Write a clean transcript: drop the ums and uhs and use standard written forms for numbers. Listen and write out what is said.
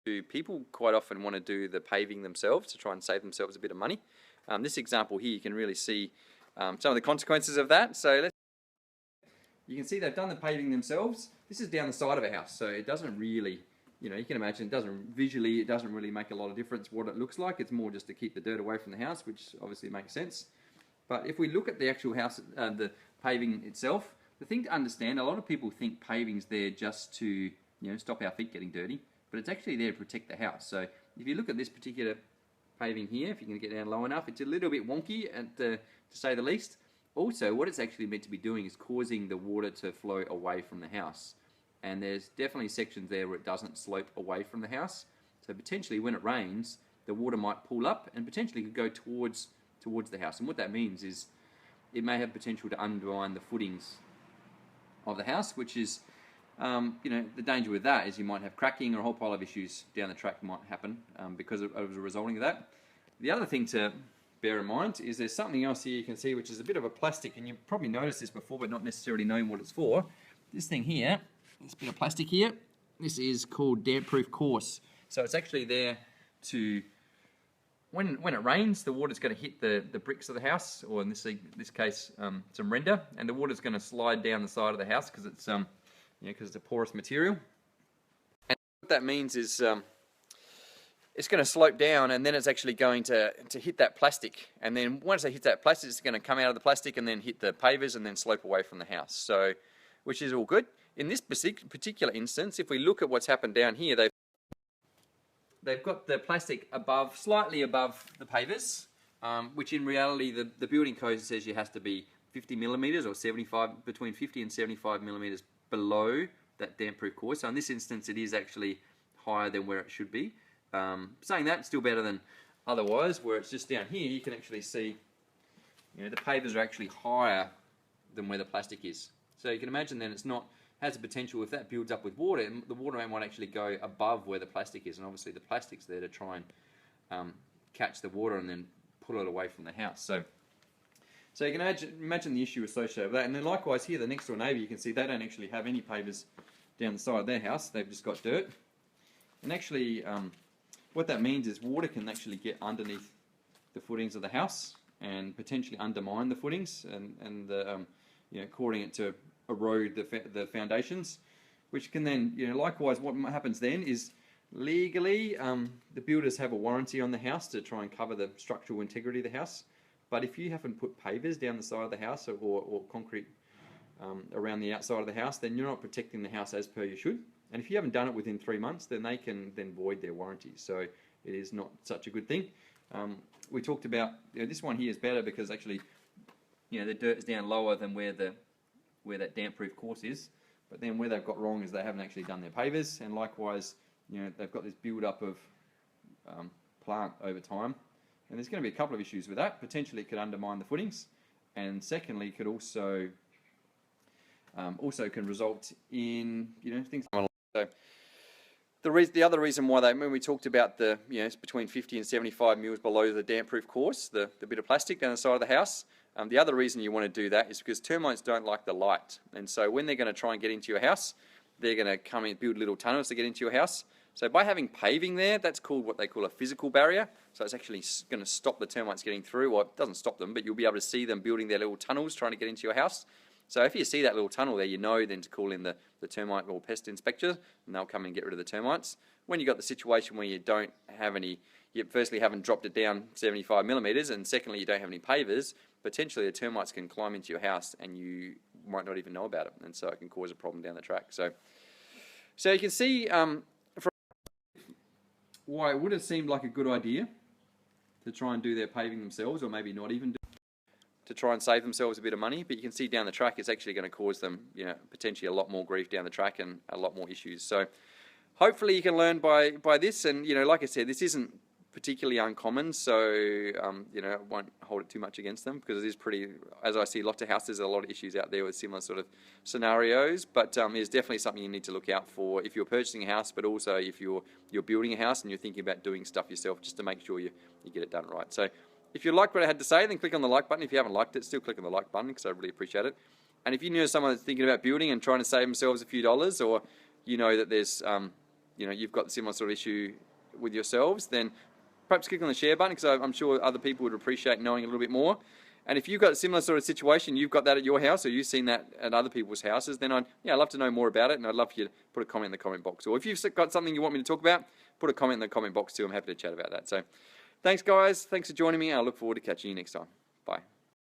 People quite often want to do the paving themselves to try and save themselves a bit of money. This example here, you can really see some of the consequences of that. So you can see they've done the paving themselves. This is down the side of a house, so it doesn't really, you can imagine it doesn't really make a lot of difference what it looks like. It's more just to keep the dirt away from the house, which obviously makes sense. But if we look at the actual house, the paving itself, the thing to understand, a lot of people think paving's there just to stop our feet getting dirty, but it's actually there to protect the house. So if you look at this particular paving here, if you can get down low enough, it's a little bit wonky to say the least. Also, what it's actually meant to be doing is causing the water to flow away from the house. And there's definitely sections there where it doesn't slope away from the house. So potentially when it rains, the water might pool up and potentially could go towards the house. And what that means is it may have potential to undermine the footings of the house, which is, the danger with that is you might have cracking or a whole pile of issues down the track might happen because of resulting of that. The other thing to bear in mind is there's something else here you can see, which is a bit of a plastic, and you've probably noticed this before but not necessarily knowing what it's for. This thing here, this bit of plastic here, this is called damp-proof course. So it's actually there to, when it rains, the water's going to hit the bricks of the house, or in this case some render, and the water's going to slide down the side of the house because it's because it's a porous material. And what that means is it's going to slope down, and then it's actually going to hit that plastic, and then once it hits that plastic, it's going to come out of the plastic and then hit the pavers and then slope away from the house. So, which is all good. In this particular instance, if we look at what's happened down here, they've got the plastic slightly above the pavers, which in reality the building code says you has to be 50 millimeters or between 50 and 75 millimeters below that damp-proof course. So in this instance, it is actually higher than where it should be. Saying that, still better than otherwise, where it's just down here, you can actually see the pavers are actually higher than where the plastic is. So you can imagine then has the potential, if that builds up with water, the water might actually go above where the plastic is, and obviously the plastic's there to try and catch the water and then pull it away from the house. So you can imagine the issue associated with that. And then likewise here, the next door neighbour, you can see they don't actually have any pavers down the side of their house. They've just got dirt. And actually, what that means is water can actually get underneath the footings of the house and potentially undermine the footings and causing it to erode the foundations, which can then, likewise, what happens then is legally the builders have a warranty on the house to try and cover the structural integrity of the house. But if you haven't put pavers down the side of the house or concrete around the outside of the house, then you're not protecting the house as per you should. And if you haven't done it within 3 months, then they can then void their warranty. So it is not such a good thing. We talked about this one here is better because actually, the dirt is down lower than where that damp-proof course is. But then where they've got wrong is they haven't actually done their pavers, and likewise, they've got this build-up of plant over time. And there's going to be a couple of issues with that. Potentially, it could undermine the footings, and secondly, it could also can result in things. So the other reason why when we talked about it's between 50 and 75 mils below the damp-proof course, the bit of plastic down the side of the house. The other reason you want to do that is because termites don't like the light, and so when they're going to try and get into your house, they're going to come and build little tunnels to get into your house. So by having paving there, that's called what they call a physical barrier. So it's actually going to stop the termites getting through. Well, it doesn't stop them, but you'll be able to see them building their little tunnels trying to get into your house. So if you see that little tunnel there, then to call in the termite or pest inspector, and they'll come and get rid of the termites. When you've got the situation where you don't have any, you firstly haven't dropped it down 75 millimeters, and secondly you don't have any pavers, potentially the termites can climb into your house and you might not even know about it, and so it can cause a problem down the track. So you can see why it would have seemed like a good idea to try and do their paving themselves, or maybe not even do to try and save themselves a bit of money, but you can see down the track it's actually going to cause them potentially a lot more grief down the track and a lot more issues. So hopefully you can learn by this, and like I said, this isn't particularly uncommon, so I won't hold it too much against them, because it is pretty, as I see lots of houses, there's a lot of issues out there with similar sort of scenarios, but it's definitely something you need to look out for if you're purchasing a house, but also if you're building a house and you're thinking about doing stuff yourself, just to make sure you get it done right. So if you liked what I had to say, then click on the like button. If you haven't liked it, still click on the like button, because I really appreciate it. And if you know someone that's thinking about building and trying to save themselves a few dollars, or that there's you've got a similar sort of issue with yourselves, then perhaps click on the share button, because I'm sure other people would appreciate knowing a little bit more. And if you've got a similar sort of situation, you've got that at your house, or you've seen that at other people's houses, then I'd love to know more about it, and I'd love for you to put a comment in the comment box. Or if you've got something you want me to talk about, put a comment in the comment box too. I'm happy to chat about that. So thanks, guys. Thanks for joining me. I look forward to catching you next time. Bye.